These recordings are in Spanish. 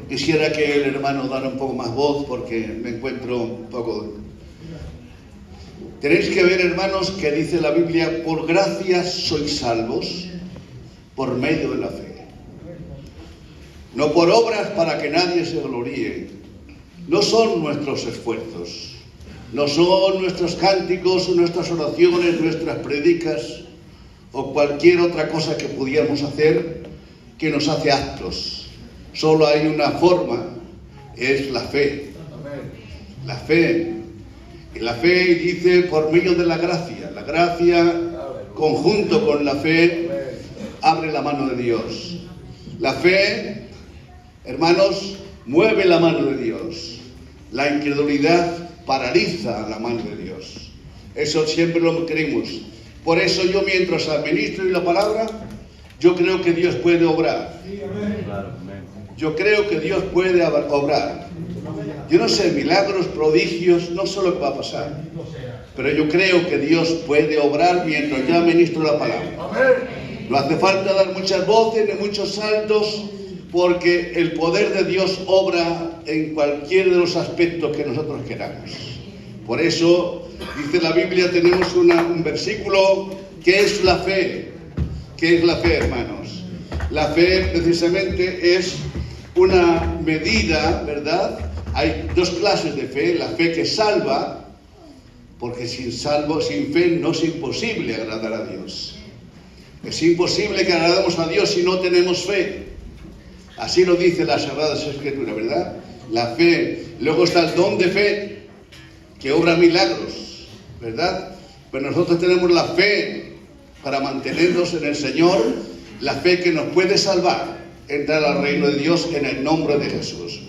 Quisiera que el hermano diera un poco más voz porque me encuentro un poco... Tenéis que ver, hermanos, que dice la Biblia: por gracia sois salvos por medio de la fe. No por obras para que nadie se gloríe. No son nuestros esfuerzos, no son nuestros cánticos, nuestras oraciones, nuestras predicas o cualquier otra cosa que pudiéramos hacer que nos hace aptos. Solo hay una forma, es la fe. La fe. Y la fe dice por medio de la gracia. La gracia, conjunto con la fe, abre la mano de Dios. La fe, hermanos, mueve la mano de Dios. La incredulidad paraliza la mano de Dios. Eso siempre lo creemos. Por eso yo, mientras administro la palabra, yo creo que Dios puede obrar. Yo creo que Dios puede obrar. Yo no sé, milagros, prodigios, no sé lo que va a pasar. Pero yo creo que Dios puede obrar mientras yo administro la palabra. No hace falta dar muchas voces ni muchos saltos, porque el poder de Dios obra en cualquier de los aspectos que nosotros queramos. Por eso, dice la Biblia, tenemos un versículo que es la fe. ¿Qué es la fe, hermanos? La fe, precisamente, es una medida, ¿verdad? Hay dos clases de fe: la fe que salva, porque sin fe no es imposible agradar a Dios. Es imposible que agrademos a Dios si no tenemos fe. Así lo dice la Sagrada Escritura, ¿verdad? La fe. Luego está el don de fe, que obra milagros, ¿verdad? Pero nosotros tenemos la fe para mantenernos en el Señor, la fe que nos puede salvar, entrar al reino de Dios en el nombre de Jesús.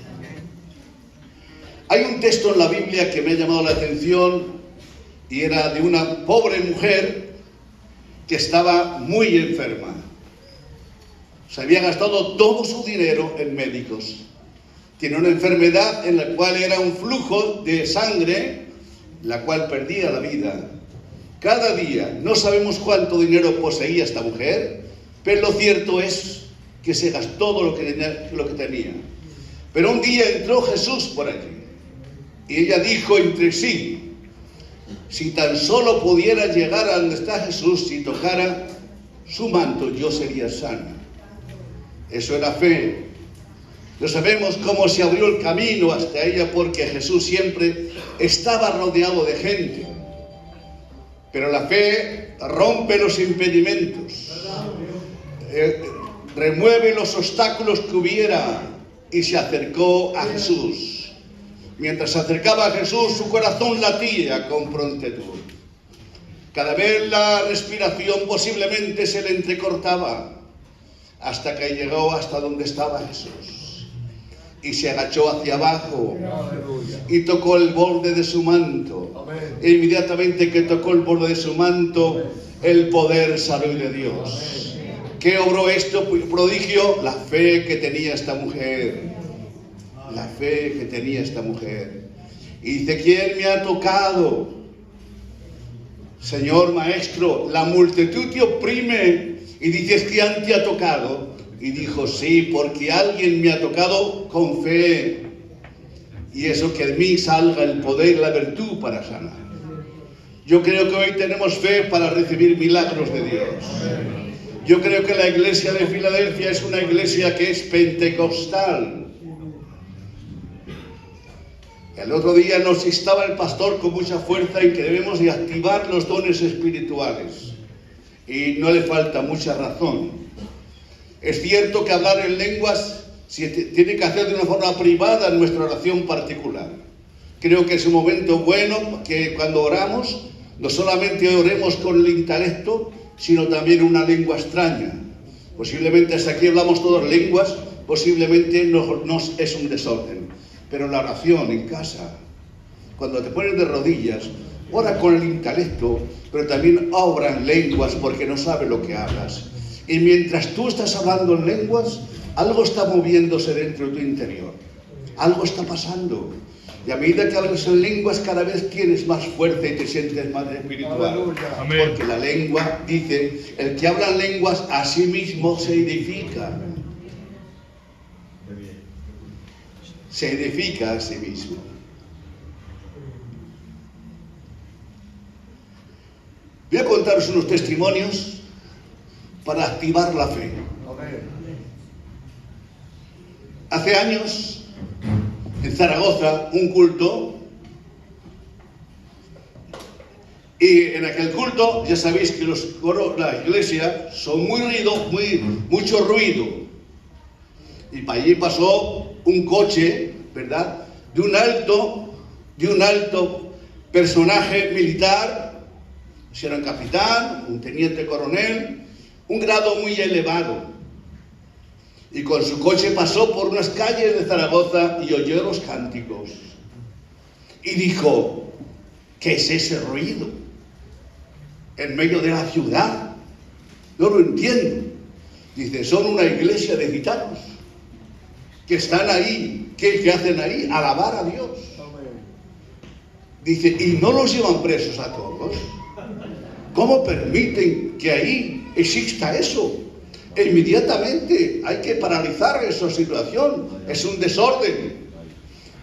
Hay un texto en la Biblia que me ha llamado la atención, y era de una pobre mujer que estaba muy enferma. Se había gastado todo su dinero en médicos. Tiene una enfermedad en la cual era un flujo de sangre, la cual perdía la vida. Cada día, no sabemos cuánto dinero poseía esta mujer, pero lo cierto es que se gastó todo lo que tenía. Pero un día entró Jesús por allí, y ella dijo entre sí: si tan solo pudiera llegar a donde está Jesús, si tocara su manto, yo sería sana. Eso era fe. No sabemos cómo se abrió el camino hasta ella, porque Jesús siempre estaba rodeado de gente. Pero la fe rompe los impedimentos, remueve los obstáculos que hubiera, y se acercó a Jesús. Mientras se acercaba a Jesús, su corazón latía con prontitud. Cada vez la respiración posiblemente se le entrecortaba, hasta que llegó hasta donde estaba Jesús. Y se agachó hacia abajo y tocó el borde de su manto. E inmediatamente que tocó el borde de su manto, el poder salió de Dios. ¿Qué obró esto prodigio? La fe que tenía esta mujer. La fe que tenía esta mujer. Y dice: ¿quién me ha tocado? Señor Maestro, la multitud te oprime y dices: ¿quién te ha tocado? Y dijo: sí, porque alguien me ha tocado con fe. Y eso, que de mí salga el poder y la virtud para sanar. Yo creo que hoy tenemos fe para recibir milagros de Dios. Yo creo que la iglesia de Filadelfia es una iglesia que es pentecostal. El otro día nos instaba el pastor con mucha fuerza en que debemos de activar los dones espirituales. Y no le falta mucha razón. Es cierto que hablar en lenguas se tiene que hacer de una forma privada en nuestra oración particular. Creo que es un momento bueno que cuando oramos, no solamente oremos con el intelecto, sino también una lengua extraña. Posiblemente hasta aquí hablamos todas lenguas, posiblemente nos es un desorden. Pero la oración en casa, cuando te pones de rodillas, ora con el intelecto, pero también obra en lenguas, porque no sabe lo que hablas. Y mientras tú estás hablando en lenguas, algo está moviéndose dentro de tu interior. Algo está pasando. Y a medida que hablas en lenguas, cada vez tienes más fuerza y te sientes más espiritual. Porque la lengua, dice, el que habla en lenguas a sí mismo se edifica. se edifica a sí mismo. Voy a contaros unos testimonios para activar la fe. Hace años, en Zaragoza, un culto, y en aquel culto, ya sabéis que los coros, la iglesia, son mucho ruido. Y para allí pasó un coche, ¿verdad?, de un alto personaje militar, si era un capitán, un teniente coronel, un grado muy elevado. Y con su coche pasó por unas calles de Zaragoza y oyó los cánticos. Y dijo: ¿qué es ese ruido en medio de la ciudad? No lo entiendo. Dice: son una iglesia de gitanos que están ahí. ¿Qué hacen ahí? Alabar a Dios. Dice: ¿y no los llevan presos a todos? ¿Cómo permiten que ahí exista eso? Inmediatamente hay que paralizar esa situación. Es un desorden.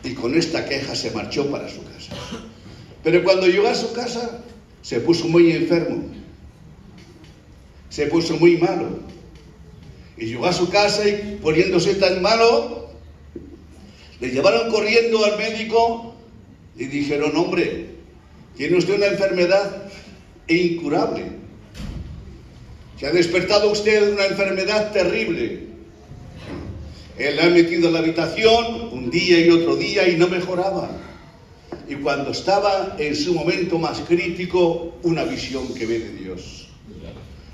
Y con esta queja se marchó para su casa. Pero cuando llegó a su casa, se puso muy enfermo. Se puso muy malo. Y llegó a su casa y, poniéndose tan malo, le llevaron corriendo al médico y dijeron: hombre, tiene usted una enfermedad incurable. Se ha despertado usted de una enfermedad terrible. Él le ha metido en la habitación un día y otro día y no mejoraba. Y cuando estaba en su momento más crítico, una visión que ve de Dios.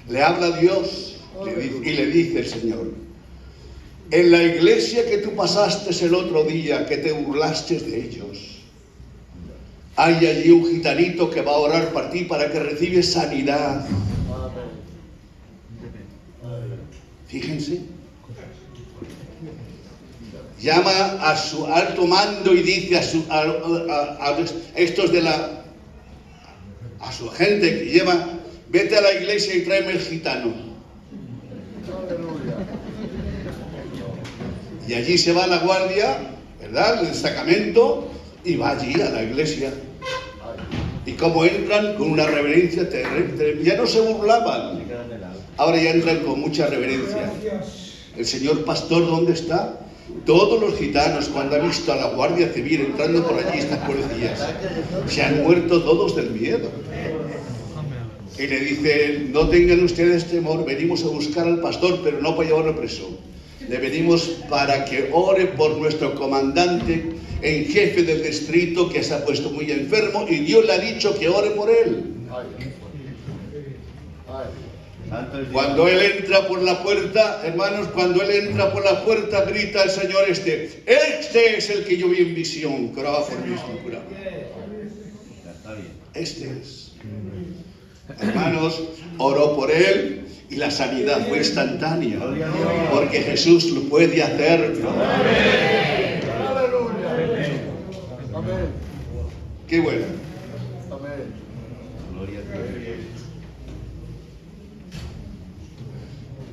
Le habla Dios y le dice el Señor: en la iglesia que tú pasaste el otro día, que te burlaste de ellos, hay allí un gitanito que va a orar por ti para que recibes sanidad. Fíjense. Llama a su alto mando y dice a estos a su gente que lleva: vete a la iglesia y tráeme el gitano. Y allí se va la guardia, ¿verdad?, el destacamento, y va allí a la iglesia. Y como entran con una reverencia terrible, ya no se burlaban, ahora ya entran con mucha reverencia. El señor pastor, ¿dónde está? Todos los gitanos, cuando han visto a la Guardia Civil entrando por allí, estas policías, se han muerto todos del miedo. Y le dice: no tengan ustedes temor, venimos a buscar al pastor, pero no para llevarlo preso. Le venimos para que ore por nuestro comandante en jefe del distrito, que se ha puesto muy enfermo, y Dios le ha dicho que ore por él. Cuando él entra por la puerta, hermanos, cuando él entra por la puerta, grita el Señor: este es el que yo vi en visión, que oraba por mí, este es. Hermanos, oró por él y la sanidad fue instantánea, porque Jesús lo puede hacer. Qué bueno.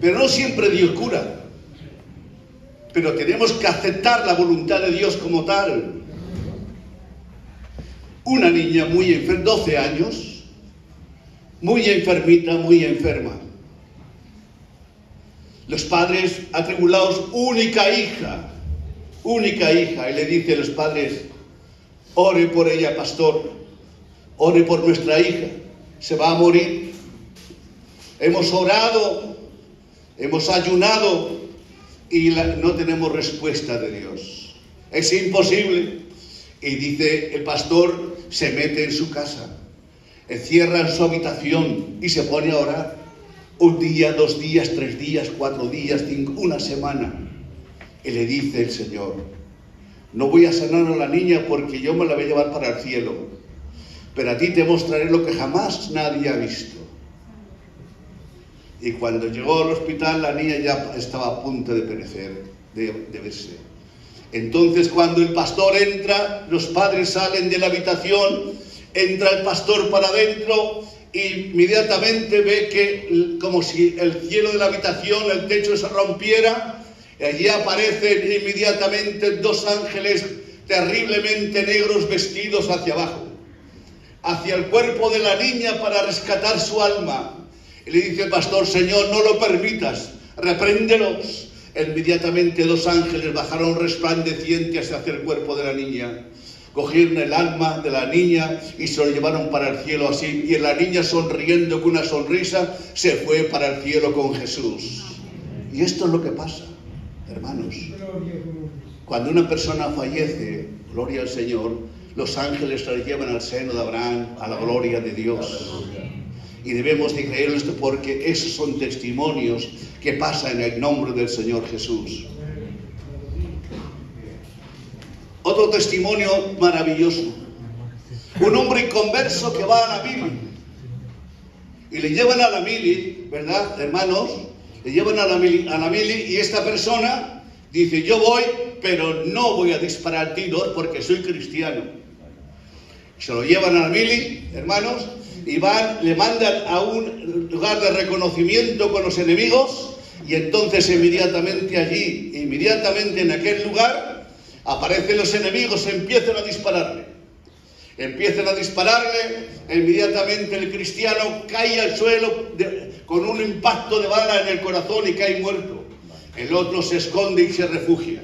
Pero no siempre Dios cura. Pero tenemos que aceptar la voluntad de Dios como tal. Una niña muy enferma, 12 años, muy enfermita, muy enferma. Los padres atribulados, única hija, y le dice a los padres: ore por ella, pastor, ore por nuestra hija, se va a morir. Hemos orado, hemos ayunado y no tenemos respuesta de Dios. Es imposible. Y dice el pastor, se mete en su casa, encierra en su habitación y se pone a orar. Un día, 2 días, 3 días, 4 días, 5, una semana. Y le dice el Señor: no voy a sanar a la niña porque yo me la voy a llevar para el cielo, pero a ti te mostraré lo que jamás nadie ha visto. Y cuando llegó al hospital, la niña ya estaba a punto de perecer, de verse. Entonces, cuando el pastor entra, los padres salen de la habitación, entra el pastor para adentro e inmediatamente ve que, como si el cielo de la habitación, el techo se rompiera, Allí aparecen inmediatamente dos ángeles terriblemente negros vestidos hacia abajo, hacia el cuerpo de la niña para rescatar su alma. Y le dice el pastor: Señor, no lo permitas, repréndelos. Inmediatamente dos ángeles bajaron resplandecientes hacia el cuerpo de la niña, cogieron el alma de la niña y se lo llevaron para el cielo así. Y la niña, sonriendo con una sonrisa, se fue para el cielo con Jesús. Y esto es lo que pasa, hermanos. Cuando una persona fallece, gloria al Señor, los ángeles la llevan al seno de Abraham, a la gloria de Dios. Y debemos de creer esto porque esos son testimonios que pasan en el nombre del Señor Jesús. Otro testimonio maravilloso. Un hombre inconverso que va a la mili. Y le llevan a la mili, ¿verdad, hermanos? Le llevan a la mili y esta persona dice: yo voy, pero no voy a disparar tiros porque soy cristiano. Se lo llevan a la mili, hermanos, y van, le mandan a un lugar de reconocimiento con los enemigos, y entonces inmediatamente allí, inmediatamente en aquel lugar, aparecen los enemigos, empiezan a dispararle. Inmediatamente el cristiano cae al suelo con un impacto de bala en el corazón y cae muerto. El otro se esconde y se refugia.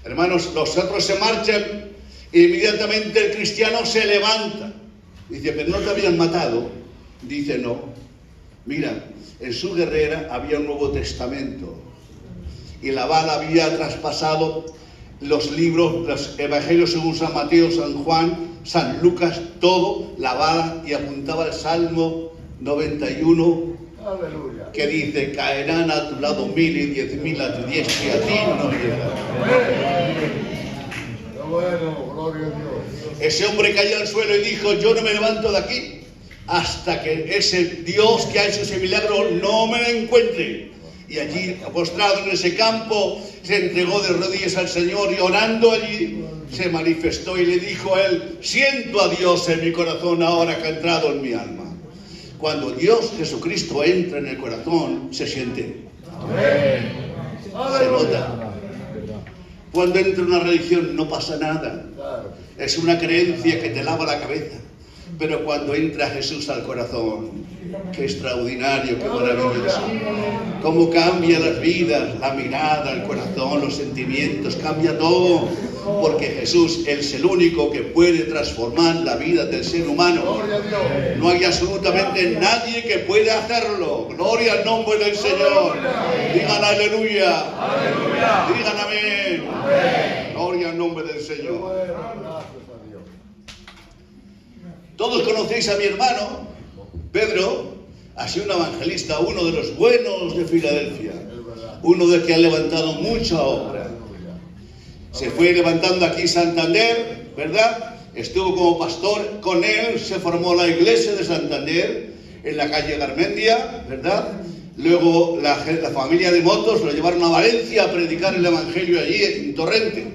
Hermanos, los otros se marchan e inmediatamente el cristiano se levanta. Dice: ¿pero no te habían matado? Dice: no. Mira, en su guerrera había un Nuevo Testamento y la bala había traspasado los libros, los evangelios según San Mateo, San Juan, San Lucas, todo, la bala, y apuntaba al Salmo 91, aleluya, que dice: caerán a tu lado 1000 y 10.000 a tu diestra y a ti no llegarán. Bueno, gloria a Dios. Ese hombre cayó al suelo y dijo: yo no me levanto de aquí hasta que ese Dios que ha hecho ese milagro no me lo encuentre. Y allí, postrado en ese campo, se entregó de rodillas al Señor y orando allí, se manifestó y le dijo a él: siento a Dios en mi corazón ahora que ha entrado en mi alma. Cuando Dios Jesucristo entra en el corazón, se siente. Amén. Se nota. Cuando entra una religión no pasa nada. Es una creencia que te lava la cabeza. Pero cuando entra Jesús al corazón, qué extraordinario, qué maravilloso. Cómo cambia las vidas, la mirada, el corazón, los sentimientos, cambia todo. Porque Jesús es el único que puede transformar la vida del ser humano. No hay absolutamente nadie que pueda hacerlo. Gloria al nombre del Señor. Digan aleluya. Digan amén. Gloria al nombre del Señor. Todos conocéis a mi hermano Pedro, ha sido un evangelista, uno de los buenos de Filadelfia, uno de que ha levantado mucha obra. Se fue levantando aquí en Santander, ¿verdad? Estuvo como pastor, con él se formó la iglesia de Santander en la calle Garmendia, ¿verdad? Luego la familia de Motos lo llevaron a Valencia a predicar el evangelio allí en Torrente,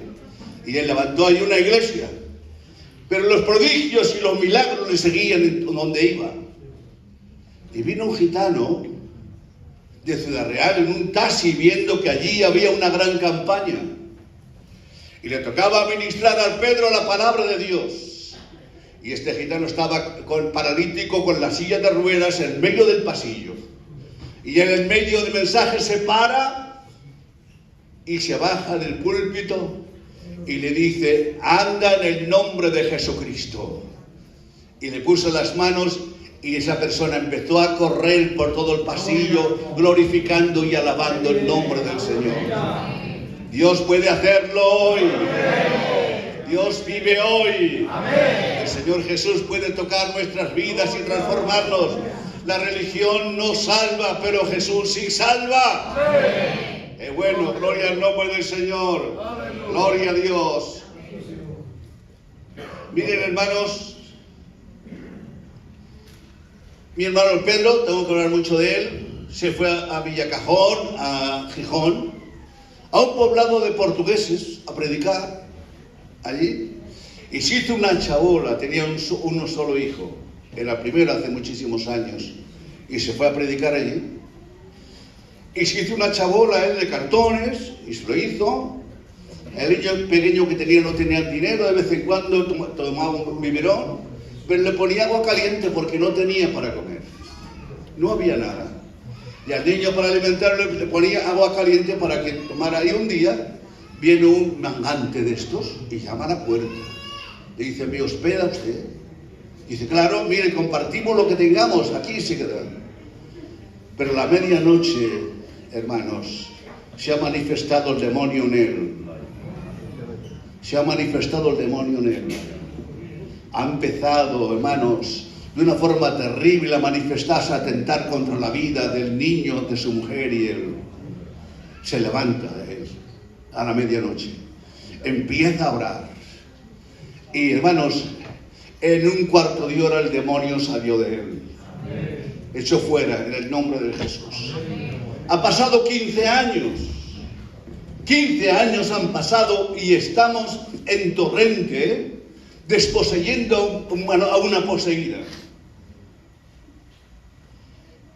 y él levantó allí una iglesia. Pero los prodigios y los milagros le seguían donde iba. Y vino un gitano de Ciudad Real en un taxi viendo que allí había una gran campaña. Y le tocaba ministrar al Pedro la palabra de Dios. Y este gitano estaba paralítico con la silla de ruedas en medio del pasillo. Y en el medio del mensaje se para y se baja del púlpito y le dice: anda en el nombre de Jesucristo. Y le puso las manos y esa persona empezó a correr por todo el pasillo glorificando y alabando el nombre del Señor. Dios puede hacerlo hoy. Dios vive hoy. El Señor Jesús puede tocar nuestras vidas y transformarnos. La religión no salva, pero Jesús sí salva. Bueno, gloria al nombre del Señor. Gloria a Dios. Miren, hermanos, mi hermano Pedro, tengo que hablar mucho de él, se fue a Villacajón, a Gijón, a un poblado de portugueses a predicar allí, y se hizo una chabola, tenía uno solo hijo, era primero hace muchísimos años, y se fue a predicar allí. Y se hizo una chabola él de cartones, y se lo hizo. El niño pequeño que tenía no tenía dinero, de vez en cuando tomaba un biberón, pero le ponía agua caliente porque no tenía para comer. No había nada. Y al niño para alimentarlo le ponía agua caliente para que tomara. Y un día viene un mangante de estos y llama a la puerta. Le dice, ¿me hospeda usted? Dice, claro, mire, compartimos lo que tengamos, aquí se quedan. Pero a la medianoche, hermanos, se ha manifestado el demonio en él. Se ha manifestado el demonio en él. Ha empezado, hermanos, de una forma terrible a manifestarse, a atentar contra la vida del niño, de su mujer, y él se levanta de él a la medianoche. Empieza a orar. Y, hermanos, en un cuarto de hora el demonio salió de él. Echó fuera en el nombre de Jesús. Ha pasado 15 años. 15 años han pasado y estamos en Torrente desposeyendo a una poseída.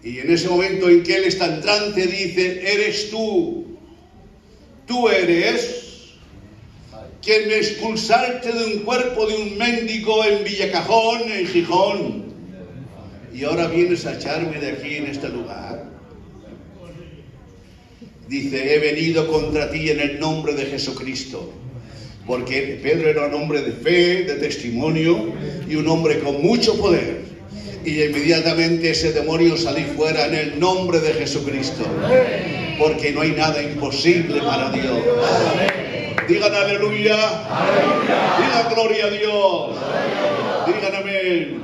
Y en ese momento en que él está en trance dice, eres tú eres quien me expulsaste de un cuerpo de un mendigo en Villacajón, en Gijón, y ahora vienes a echarme de aquí en este lugar. Dice, he venido contra ti en el nombre de Jesucristo. Porque Pedro era un hombre de fe, de testimonio y un hombre con mucho poder. Y inmediatamente ese demonio salió fuera en el nombre de Jesucristo. Porque no hay nada imposible para Dios. Digan aleluya. Digan gloria a Dios. Digan amén.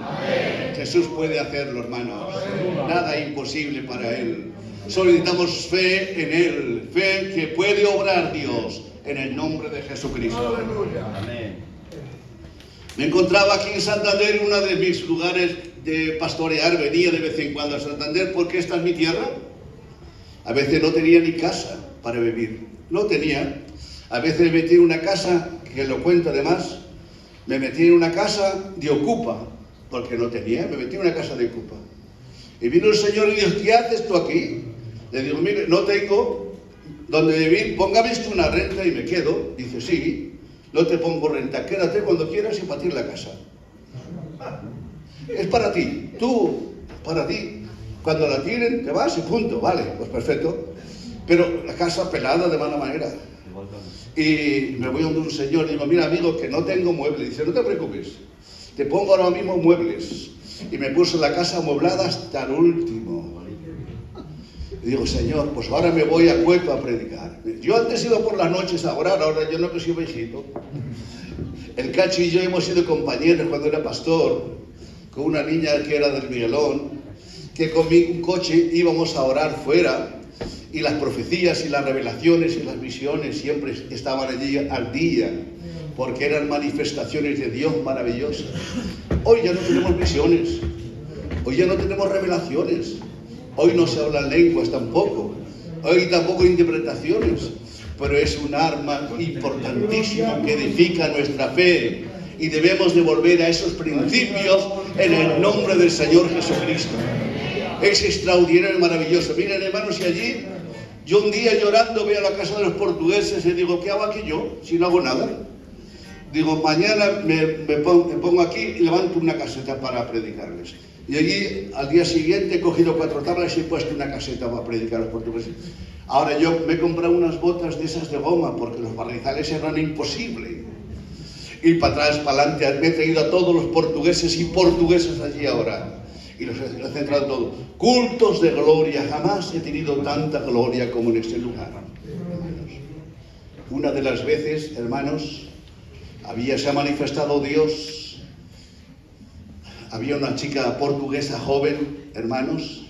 Jesús puede hacerlo, hermanos. Nada imposible para Él. Solo necesitamos fe en Él. Fe que puede obrar Dios. En el nombre de Jesucristo. Amén. Me encontraba aquí en Santander, uno de mis lugares de pastorear. Venía de vez en cuando a Santander porque esta es mi tierra. A veces no tenía ni casa para vivir. No tenía. A veces me metí en una casa, que lo cuento además, me metí en una casa de ocupa, porque no tenía. Me metí en una casa de ocupa. Y vino el Señor y dijo, ¿qué haces tú aquí? Le digo, mire, no tengo donde vivir, póngame esto una renta y me quedo. Dice, sí, no te pongo renta, quédate cuando quieras y para ti la casa. Es para ti, tú, para ti. Cuando la tiren, te vas y punto, vale, pues perfecto. Pero la casa pelada de mala manera. Y me voy a un señor y digo, mira amigo, que no tengo muebles. Dice, no te preocupes, te pongo ahora mismo muebles. Y me puso la casa amueblada hasta el último. Y digo, Señor, pues ahora me voy a Cueto a predicar. Yo antes iba por las noches a orar, ahora yo no, que soy viejito. El Cachi y yo hemos sido compañeros cuando era pastor, con una niña que era del Miguelón, que con un coche íbamos a orar fuera, y las profecías y las revelaciones y las visiones siempre estaban allí al día, porque eran manifestaciones de Dios maravillosas. Hoy ya no tenemos visiones, hoy ya no tenemos revelaciones. Hoy no se hablan lenguas tampoco, hoy tampoco interpretaciones, pero es un arma importantísima que edifica nuestra fe y debemos de volver a esos principios en el nombre del Señor Jesucristo. Es extraordinario y maravilloso. Miren, hermanos, y allí yo un día llorando voy a la casa de los portugueses y digo, ¿qué hago aquí yo si no hago nada? Digo, mañana me pongo aquí y levanto una caseta para predicarles. Y allí, al día siguiente, he cogido 4 tablas y he puesto una caseta para predicar a los portugueses. Ahora yo me he comprado unas botas de esas de goma, porque los barrizales eran imposibles. Y para atrás, para adelante, me he traído a todos los portugueses y portuguesas allí ahora. Y los he centrado todo. Cultos de gloria. Jamás he tenido tanta gloria como en este lugar. Una de las veces, hermanos, se ha manifestado Dios. Había una chica portuguesa joven, hermanos.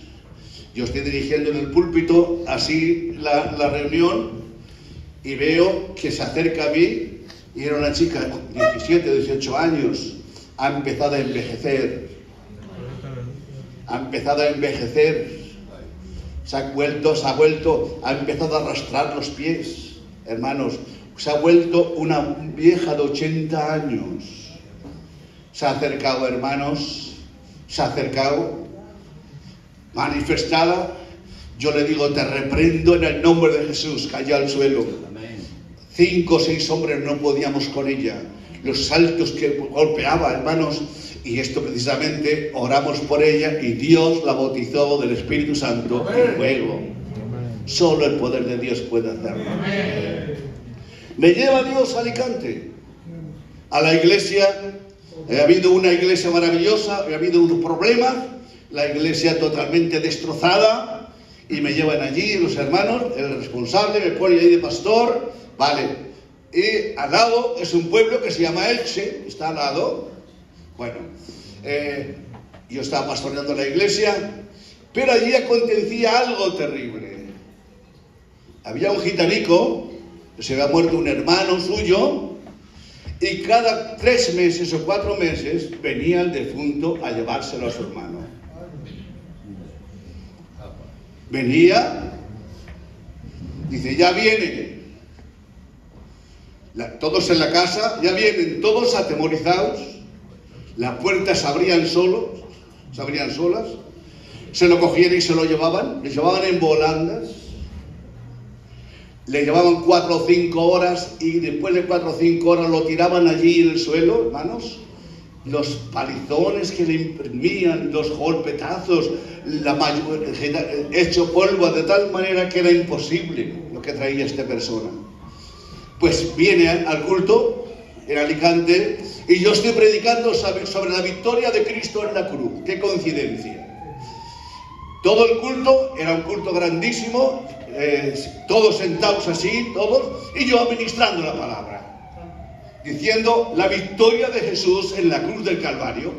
Yo estoy dirigiendo en el púlpito así la reunión y veo que se acerca a mí y era una chica de 17, 18 años. Ha empezado a envejecer. Ha empezado a envejecer. Se ha empezado a arrastrar los pies, hermanos. Se ha vuelto una vieja de 80 años. Se ha acercado, hermanos, manifestada, Yo le digo, te reprendo en el nombre de Jesús, cayó al suelo. 5 o 6 hombres no podíamos con ella. Los saltos que golpeaba, hermanos, y esto precisamente oramos por ella y Dios la bautizó del Espíritu Santo y fuego. Solo el poder de Dios puede hacerlo. Me lleva Dios a Alicante, a la iglesia. Ha habido una iglesia maravillosa, ha habido unos problemas, la iglesia totalmente destrozada, y me llevan allí los hermanos, el responsable me pone ahí de pastor, vale. Y al lado es un pueblo que se llama Elche, está al lado. Bueno, yo estaba pastoreando la iglesia, pero allí acontecía algo terrible. Había un gitanico, se había muerto un hermano suyo, y cada 3 meses o 4 meses venía el defunto a llevárselo a su hermano. Venía, dice, ya viene. Todos en la casa, ya vienen todos atemorizados, las puertas se abrían solas, se lo cogían y se lo llevaban en volandas, le llevaban 4 o 5 horas y después de 4 o 5 horas lo tiraban allí en el suelo, hermanos. Los palizones que le imprimían, los golpetazos, hecho polvo de tal manera que era imposible lo que traía esta persona. Pues viene al culto en Alicante y yo estoy predicando sobre la victoria de Cristo en la cruz. ¡Qué coincidencia! Todo el culto era un culto grandísimo, todos sentados así, todos, y yo administrando la palabra, diciendo la victoria de Jesús en la cruz del Calvario.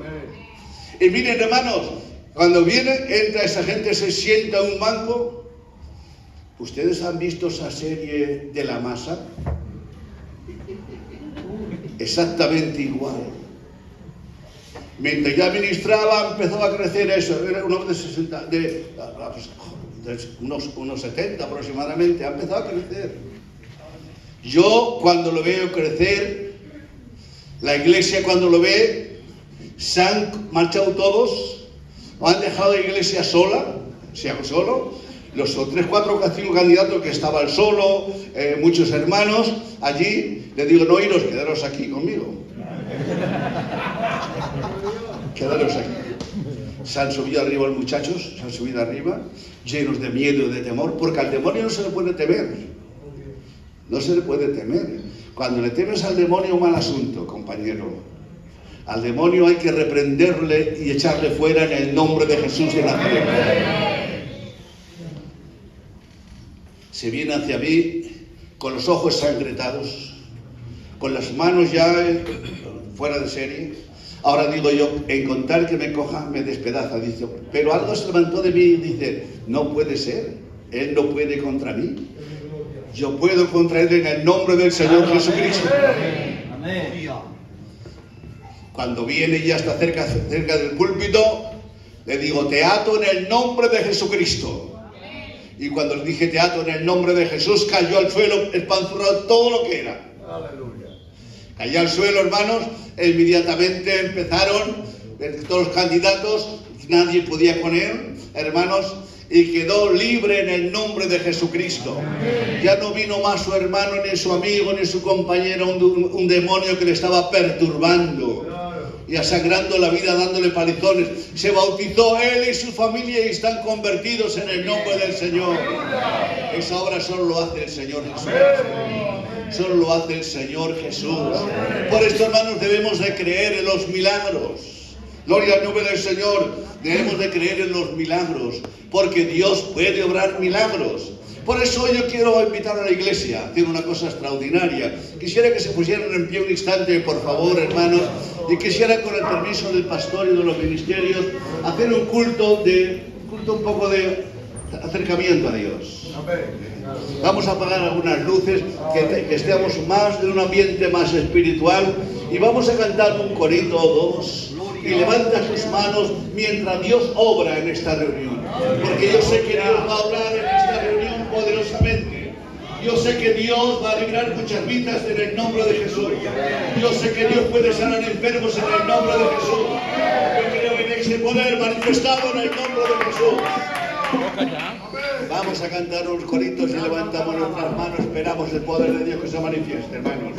Y miren, hermanos, cuando viene, entra esa gente, se sienta en un banco. ¿Ustedes han visto esa serie de La Masa? Exactamente igual. Mientras ya ministraba, empezó a crecer eso. Era un hombre de unos 70 aproximadamente. Ha empezado a crecer. Yo, cuando lo veo crecer, la iglesia cuando lo ve, se han marchado todos, o han dejado la iglesia sola, solo. Los 3, 4, 5 candidatos que estaban solo, muchos hermanos, allí, le digo, no iros, quedaros aquí conmigo. Quedaros aquí. Se han subido arriba los muchachos, se han subido arriba, llenos de miedo y de temor, porque al demonio no se le puede temer. No se le puede temer. Cuando le temes al demonio, mal asunto, compañero. Al demonio hay que reprenderle y echarle fuera en el nombre de Jesús de Nazaret. Se viene hacia mí con los ojos sangretados, con las manos ya fuera de serie. Ahora digo yo, en contar que me coja, me despedaza. Dice, pero algo se levantó de mí y dice, no puede ser, él no puede contra mí. Yo puedo contra él en el nombre del Señor Jesucristo. Amén. Cuando viene y ya está cerca del púlpito, le digo, te ato en el nombre de Jesucristo. Y cuando le dije te ato en el nombre de Jesús, cayó al suelo espanzurrado todo lo que era. Aleluya. Cayó al suelo, hermanos, e inmediatamente empezaron todos los candidatos, nadie podía con él, hermanos, y quedó libre en el nombre de Jesucristo. Ya no vino más su hermano, ni su amigo, ni su compañero, un demonio que le estaba perturbando y asangrando la vida, dándole palizones. Se bautizó él y su familia y están convertidos en el nombre del Señor. Esa obra solo lo hace el Señor Jesús. Solo lo hace el Señor Jesús. Por esto, hermanos, debemos de creer en los milagros. Gloria al nombre del Señor. Debemos de creer en los milagros, porque Dios puede obrar milagros. Por eso yo quiero invitar a la iglesia a hacer una cosa extraordinaria. Quisiera que se pusieran en pie un instante, por favor, hermanos, y quisiera, con el permiso del pastor y de los ministerios, hacer un culto un poco de acercamiento a Dios. Vamos a apagar algunas luces, que estemos más en un ambiente más espiritual, y vamos a cantar un corito o dos. Y levanta sus manos mientras Dios obra en esta reunión. Porque yo sé que Dios va a obrar en esta reunión poderosamente. Yo sé que Dios va a librar muchas vidas en el nombre de Jesús. Yo sé que Dios puede sanar enfermos en el nombre de Jesús. Yo creo en ese poder manifestado en el nombre de Jesús. Vamos a cantar unos coritos y levantamos nuestras manos, esperamos el poder de Dios que se manifieste, hermanos.